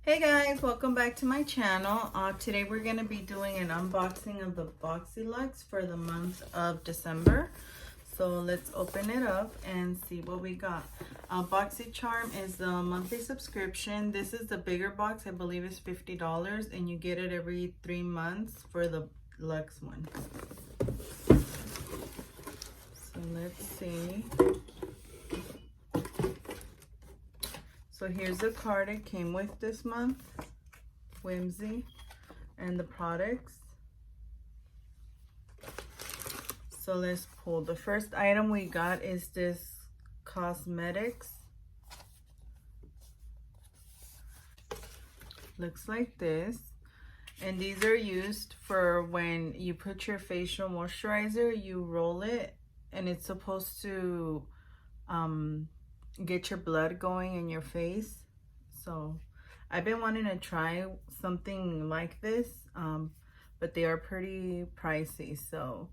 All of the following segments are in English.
Hey guys, welcome back to my channel. Today we're going to be doing an unboxing of the Boxyluxe for the month of December. So let's open it up and see what we got. BoxyCharm is the monthly subscription. This is the bigger box. I believe it's $50 and you get it every 3 months for the Luxe one. So let's see. So here's the card it came with this month, Whimsy, and the products. So let's pull. The first item we got is this cosmetics. Looks like this. And these are used for when you put your facial moisturizer, you roll it, and it's supposed to get your blood going in your face. So I've been wanting to try something like this, but they are pretty pricey, so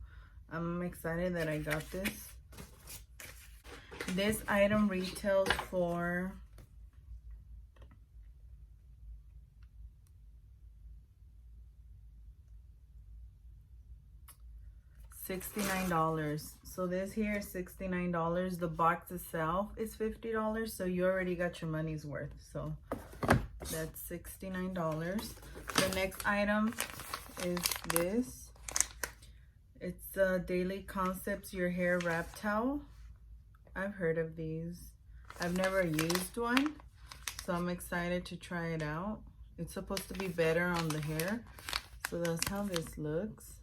I'm excited that I got this. This item retails for $69. So this here is $69. The box itself is $50, so you already got your money's worth. So that's $69. The next item is this. It's a Daily Concepts Your Hair Wrap Towel. I've heard of these. I've never used one, so I'm excited to try it out. It's supposed to be better on the hair. So that's how this looks.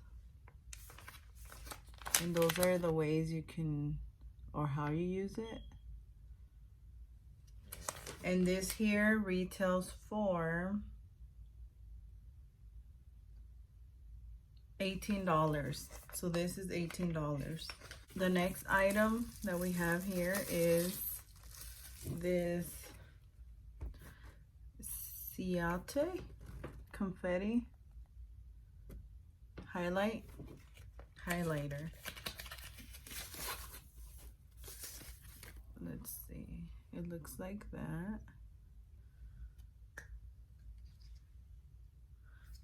And those are the ways you can, or how you use it. And this here retails for $18. So this is $18. The next item that we have here is this Ciate Confetti highlighter. Let's see, it looks like that.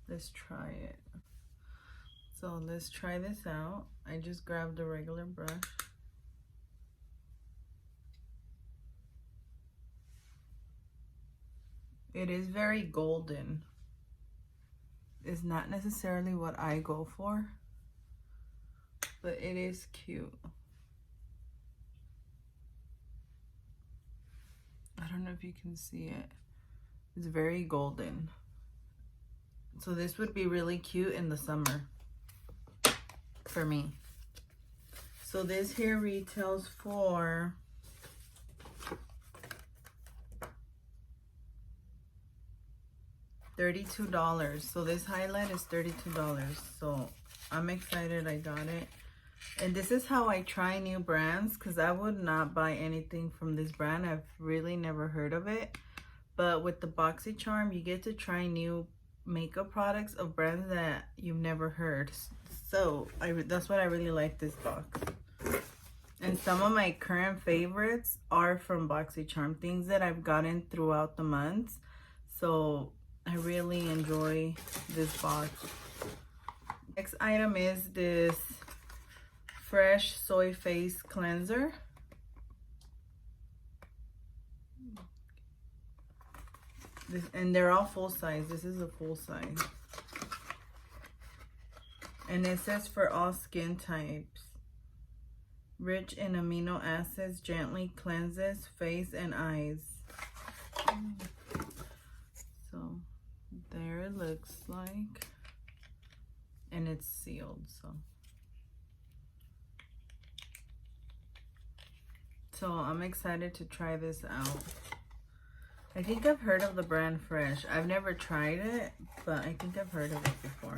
Let's try it. So let's try this out. I just grabbed a regular brush. It is very golden. It's not necessarily what I go for, but it is cute. I don't know if you can see it. It's very golden. So this would be really cute in the summer for me. So this here retails for $32. So this highlight is $32. So I'm excited I got it. And this is how I try new brands, because I would not buy anything from this brand. I've really never heard of it. But with the Boxycharm, you get to try new makeup products of brands that you've never heard. So that's what I really like this box. And some of my current favorites are from Boxycharm, things that I've gotten throughout the months. So I really enjoy this box. Next item is this Fresh Soy Face Cleanser. And they're all full size. This is a full size. And it says for all skin types. Rich in amino acids, gently cleanses face and eyes. So there it looks like. And it's sealed, so I'm excited to try this out. I think I've heard of the brand Fresh. I've never tried it, but I think I've heard of it before.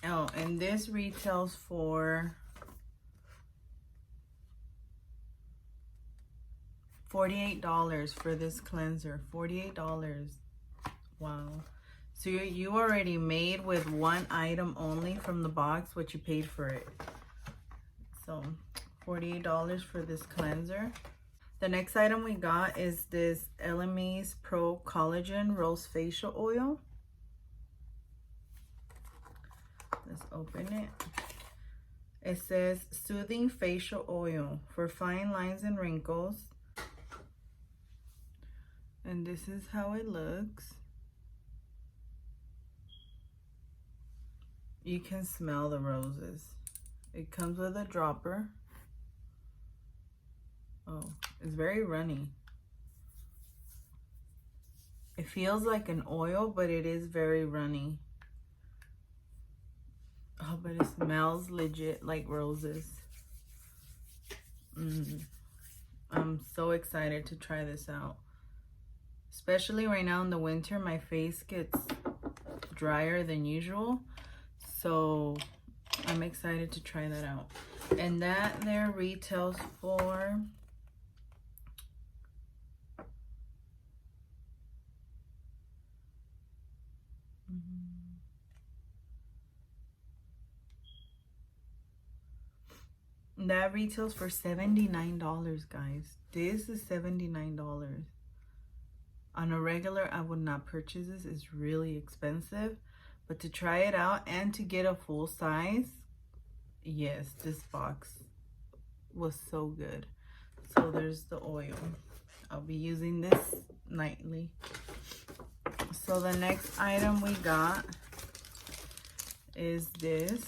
Oh, and this retails for $48 for this cleanser. $48. Wow. So you already made with one item only from the box what you paid for it. So $48 for this cleanser. The next item we got is this LME's Pro Collagen Rose Facial Oil. Let's open it. It says soothing facial oil for fine lines and wrinkles. And this is how it looks. You can smell the roses. It comes with a dropper. Oh, it's very runny. It feels like an oil, but it is very runny. Oh, but it smells legit like roses. I'm so excited to try this out. Especially right now in the winter, my face gets drier than usual. So I'm excited to try that out. And that there retails for that retails for $79, guys. This is $79. On a regular, I would not purchase this. It's really expensive. But to try it out and to get a full size, yes, this box was so good. So there's the oil. I'll be using this nightly. So the next item we got is this.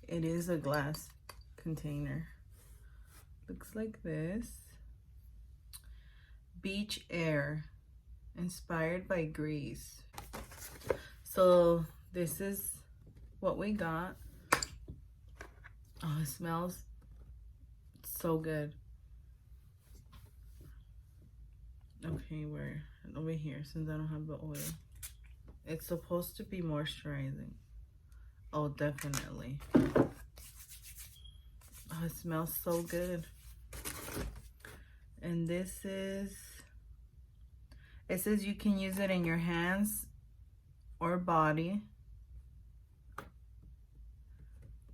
It is a glass container. Looks like this. Beach Air, inspired by Greece. So this is what we got. Oh, it smells so good. Okay, we're over here since I don't have the oil. It's supposed to be moisturizing. Oh, definitely. Oh, it smells so good. And this is, it says you can use it in your hands or body,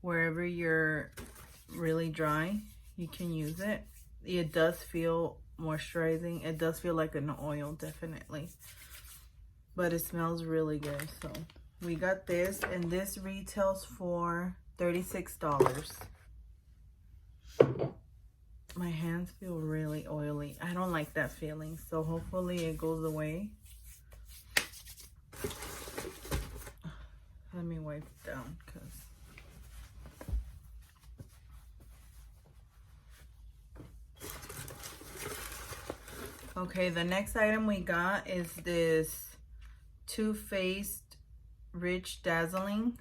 wherever you're really dry, you can use it. It does feel moisturizing. It does feel like an oil, definitely. But it smells really good. So we got this, and this retails for $36. My hands feel really oily. I don't like that feeling, so hopefully it goes away. Let me wipe it down, Okay, the next item we got is this Too Faced Rich Dazzling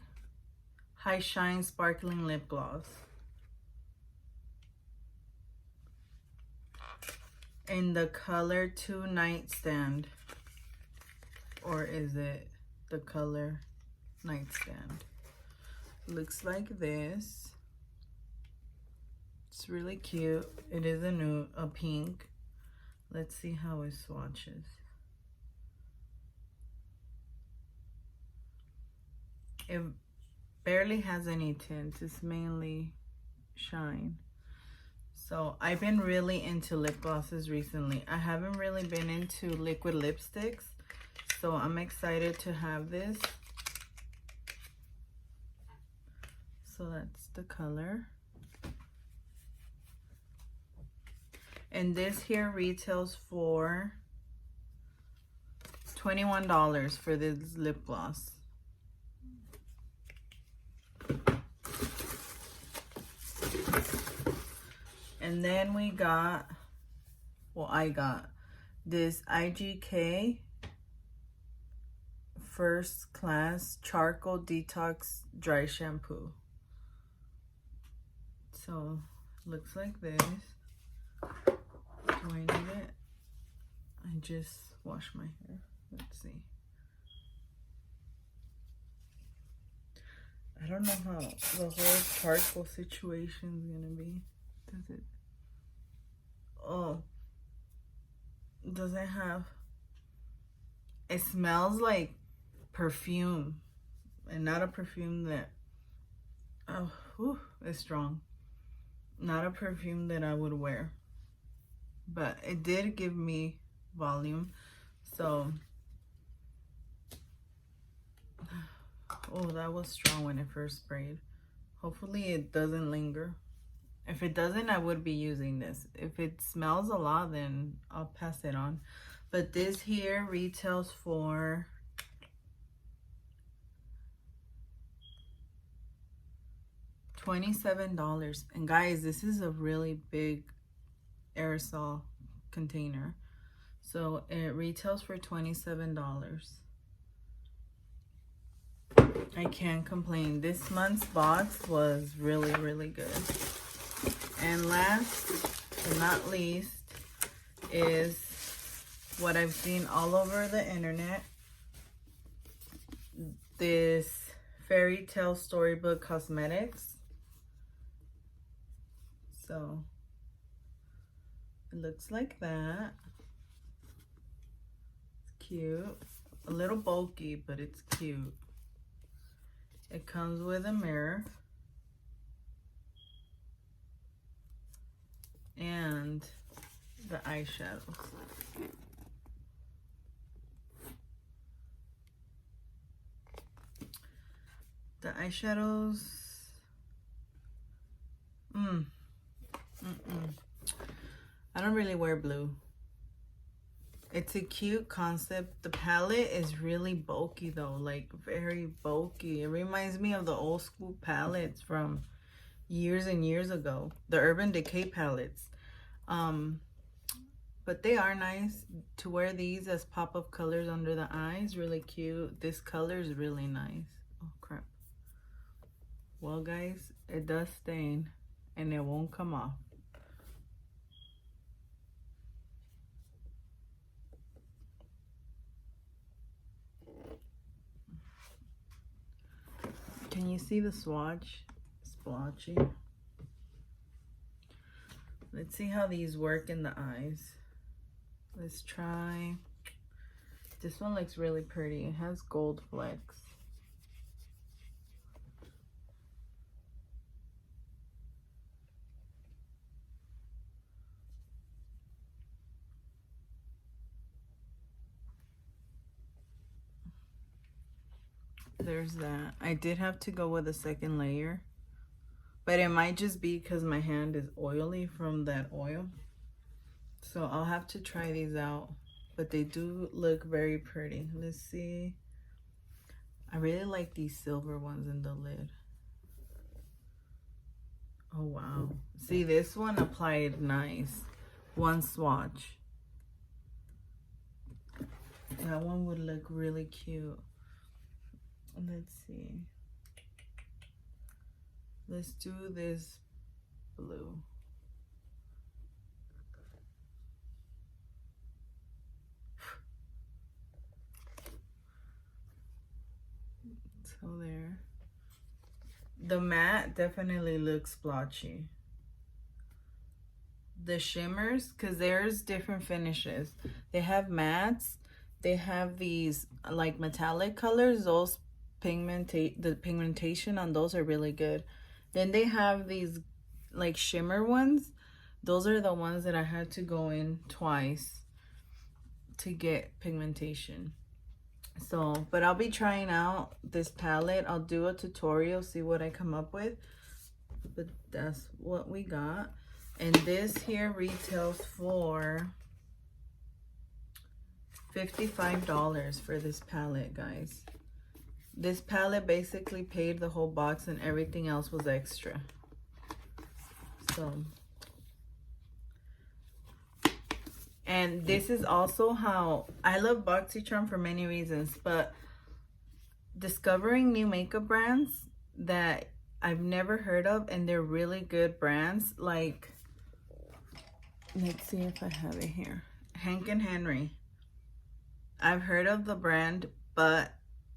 High Shine Sparkling Lip Gloss. In the color 2 Nightstand. Or is it the color Nightstand? Looks like this. It's really cute. It is a nude, a pink. Let's see how it swatches. It barely has any tint. It's mainly shine. So I've been really into lip glosses recently. I haven't really been into liquid lipsticks. So I'm excited to have this. So that's the color. And this here retails for $21 for this lip gloss. And then we got, well, I got this IGK First Class Charcoal Detox Dry Shampoo. So, looks like this. Do I need it? I just wash my hair. Let's see. I don't know how the whole charcoal situation is gonna be. Does it? Oh, does it have? It smells like perfume, and not a perfume that. Oh, whew, it's strong. Not a perfume that I would wear, but it did give me volume. So, oh, that was strong when it first sprayed. Hopefully it doesn't linger. If it doesn't, I would be using this. If it smells a lot, then I'll pass it on. But this here retails for $27. And guys, this is a really big aerosol container. So it retails for $27. I can't complain. This month's box was really, really good. And last but not least is what I've seen all over the internet. This Fairy Tale Storybook Cosmetics. So it looks like that. It's cute. A little bulky, but it's cute. It comes with a mirror. And the eyeshadows. The eyeshadows. I don't really wear blue. It's a cute concept. The palette is really bulky though, like very bulky. It reminds me of the old school palettes from years and years ago, the Urban Decay palettes. But they are nice to wear these as pop-up colors under the eyes. Really cute. This color is really nice. Oh crap. Well guys, it does stain and it won't come off. Can you see the swatch? Splotchy. Let's see how these work in the eyes. Let's try. This one looks really pretty. It has gold flecks. There's that. I did have to go with a second layer, but it might just be because my hand is oily from that oil. So I'll have to try these out, but they do look very pretty. Let's see. I really like these silver ones in the lid. Oh wow. See, this one applied nice. One swatch. That one would look really cute. Let's see. Let's do this blue. So there. The matte definitely looks splotchy. The shimmers, because there's different finishes. They have mattes. They have these like metallic colors. Those the pigmentation on those are really good. Then they have these like shimmer ones. Those are the ones that I had to go in twice to get pigmentation. So, but I'll be trying out this palette. I'll do a tutorial, see what I come up with. But that's what we got. And this here retails for $55 for this palette, guys. This palette basically paid the whole box and everything else was extra. So, and this is also how I love BoxyCharm for many reasons, but discovering new makeup brands that I've never heard of and they're really good brands, like, let's see if I have it here. Hank and Henry. I've heard of the brand, but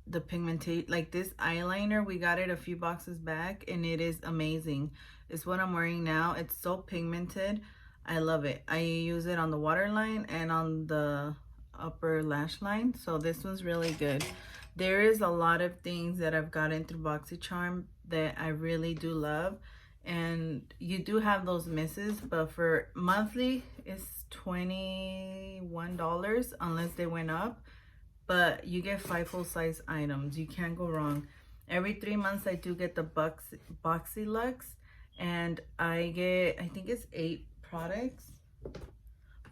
the pigmentation, like this eyeliner, we got it a few boxes back and it is amazing. It's what I'm wearing now. It's so pigmented. I love it. I use it on the waterline and on the upper lash line. So this one's really good. There is a lot of things that I've gotten through BoxyCharm that I really do love. and you do have those misses, but for monthly it's $21 unless they went up. But you get 5 full-size items. You can't go wrong. Every 3 months I do get the Boxyluxe, and I get, I think it's 8 products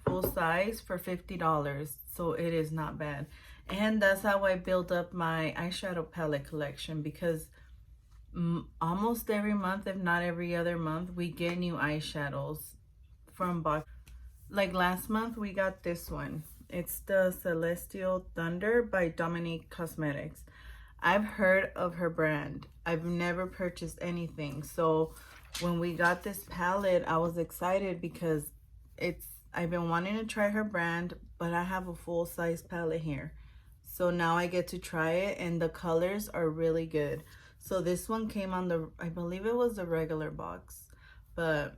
full size for $50. So it is not bad. And that's how I build up my eyeshadow palette collection, because almost every month, if not every other month, we get new eyeshadows from Box. Like last month we got this one. It's the Celestial Thunder by Dominique Cosmetics. I've heard of her brand. I've never purchased anything. So when we got this palette, I was excited because I've been wanting to try her brand, but I have a full-size palette here. So now I get to try it, and the colors are really good. So this one came on the, I believe it was the regular box. But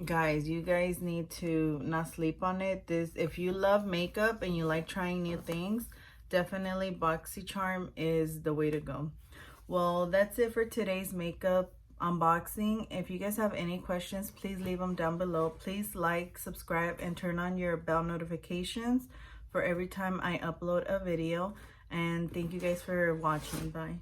guys, you guys need to not sleep on it. This, if you love makeup and you like trying new things, definitely BoxyCharm is the way to go. Well, that's it for today's makeup unboxing. If you guys have any questions, please leave them down below. Please like, subscribe, and turn on your bell notifications for every time I upload a video. And thank you guys for watching. Bye.